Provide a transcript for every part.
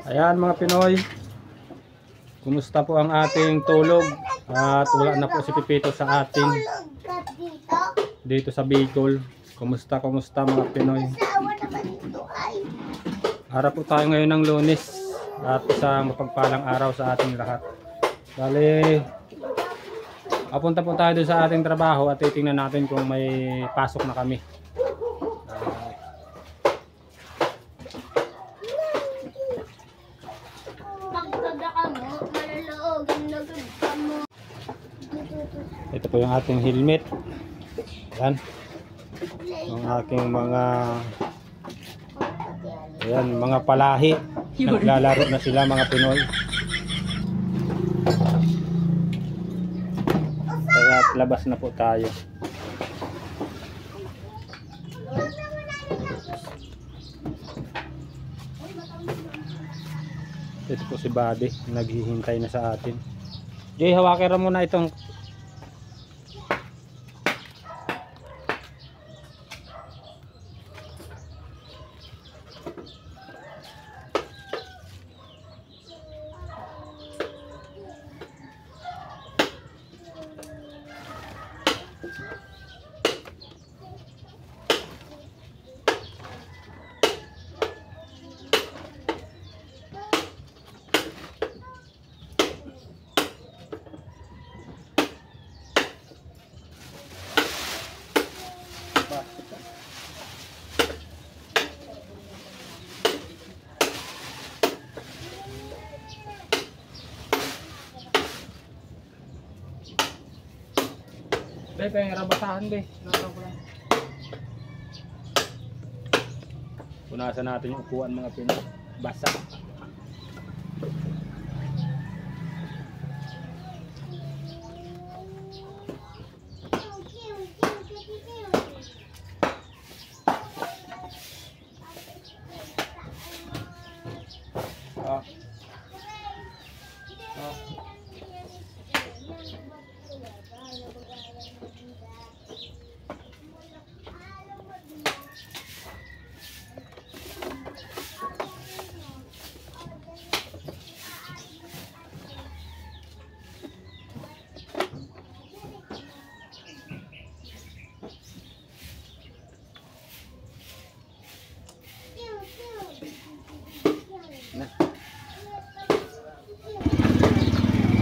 Ayan mga Pinoy, kumusta po ang ating tulog? At wala na po si Pipito sa ating dito sa Bicol. Kumusta mga Pinoy? Araw po tayo ngayon ng Lunes at isang mapagpalang araw sa ating lahat. Bale, papunta po tayo doon sa ating trabaho at titingnan natin kung may pasok na kami. Ito po yung ating helmet. Ayan. Ang aking mga palahi. Naglalaro na sila mga Pinoy. Kaya labas na po tayo. Ito po si Buddy, naghihintay na sa atin. Jay, hawakin mo na itong Be, pengen rabasahan be. Punasan natin yung upuan mga Pinoy. Basa.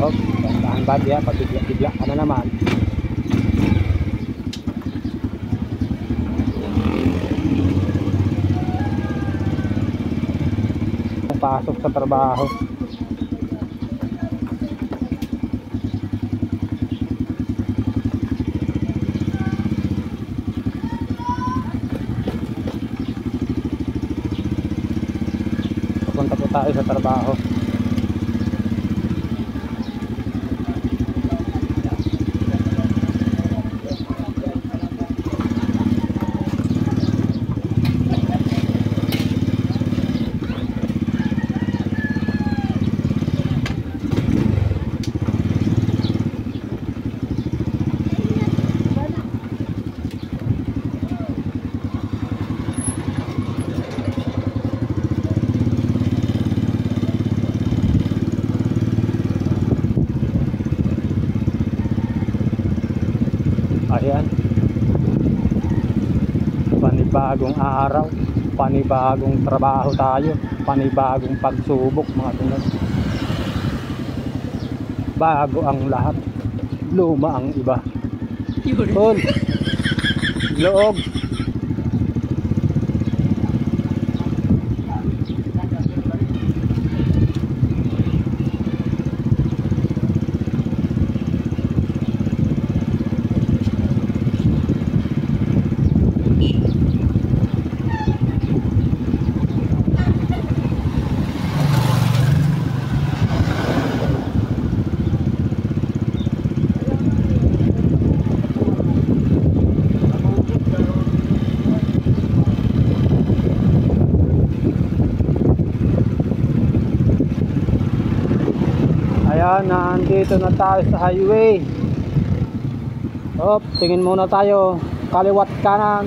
Oh, tahan ba dia, pabigla-bigla ka na naman. Pasok sa trabaho. Papunta po tayo sa trabaho. Ayan, panibagong araw, panibagong trabaho tayo, panibagong pagsubok mga Pinoy. Bago ang lahat, luma ang iba. Tol, loob. Ayan, nandito na tayo sa highway. Tingin muna tayo kaliwat kanan.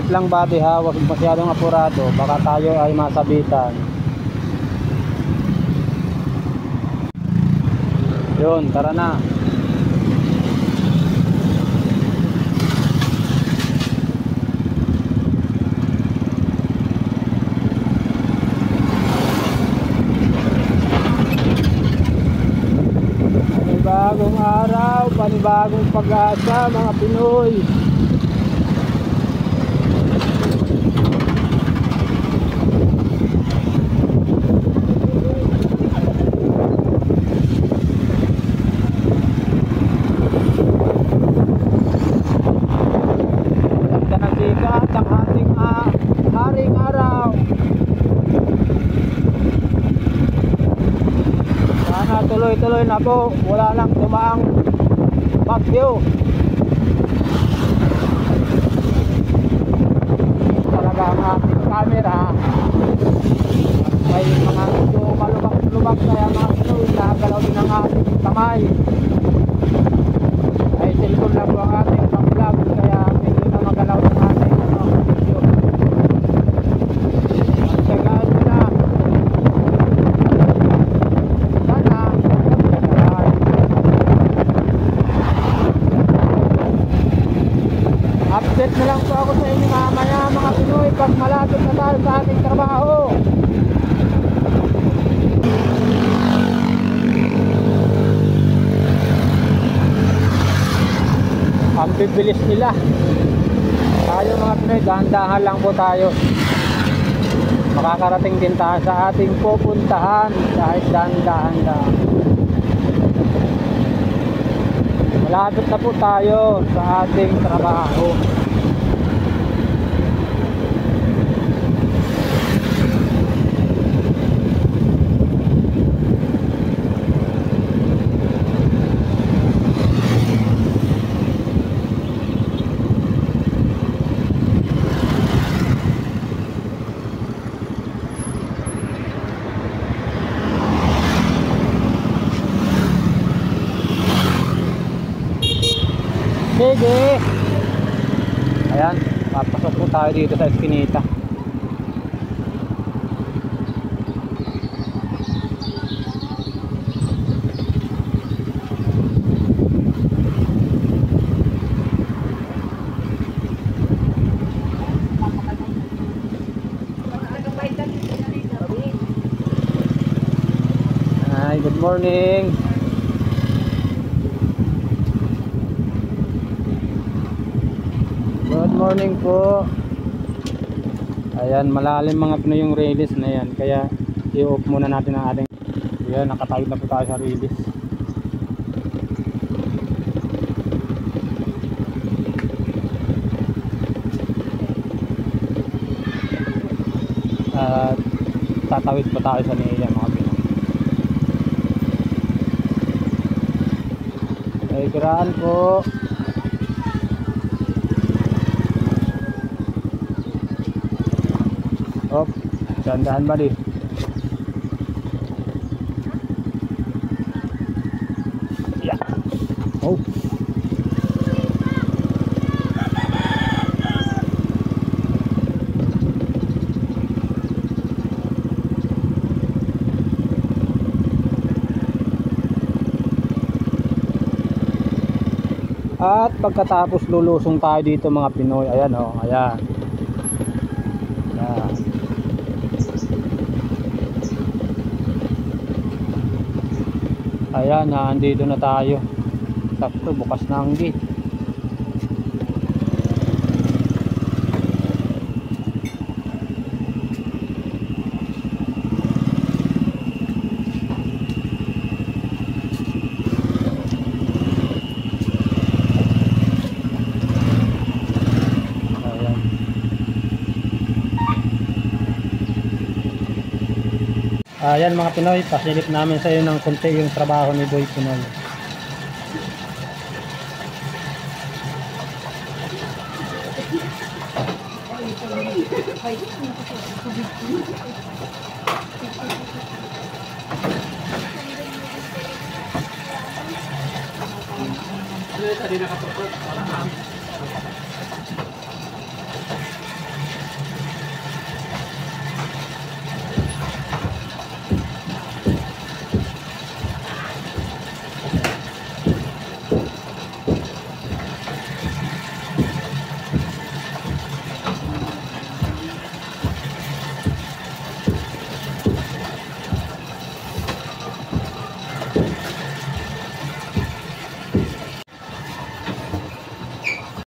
Safe lang buddy ha, huwag masyadong apurado, baka tayo ay masabitan. Yun, tara na. Panibagong araw, panibagong pag-asa mga Pinoy. Tuloy-tuloy na po, wala lang dumaang bagyo. Talaga ang ating camera may mga medyo malubak-lubak, kaya mga Pinoy nakagalaw din ang ating kamay. Ay cellphone lang po ang ating pang-vlog, kaya medyo na magalaw ng ating video. Magsagaan mo na. Update na lang po ako sa inyo mamaya mga Pinoy pag malapit na tayo sa ating trabaho. Ang bibilis nila. Tayo mga Pinoy, dahan-dahan lang po tayo. Makakarating din tayo sa ating pupuntahan dahil dahan-dahan lang. Malapit na po tayo sa ating trabaho. Sige. Ayan, papasok po tayo dito sa Eskinita. Hi, good morning. Good morning po. Ayan, malalim mga Pinoy yung release na yan, kaya i-off muna natin ang ating. Ayan, nakatawid na po tayo sa release. At tatawid pa tayo sa Nea mga Pinoy. Ay, giraan po. Oh, dahan-dahan ba di? Yeah. Oh. At pagkatapos lulusong tayo dito mga Pinoy. Ayan oh, ayan. Ayan. Ayan, andito na tayo. Sakto, bukas na ang gate. Ayan. Ayan mga Pinoy, pasilip namin sa iyo ng konti yung trabaho ni Boy Pinoy. Tadi nakatupad.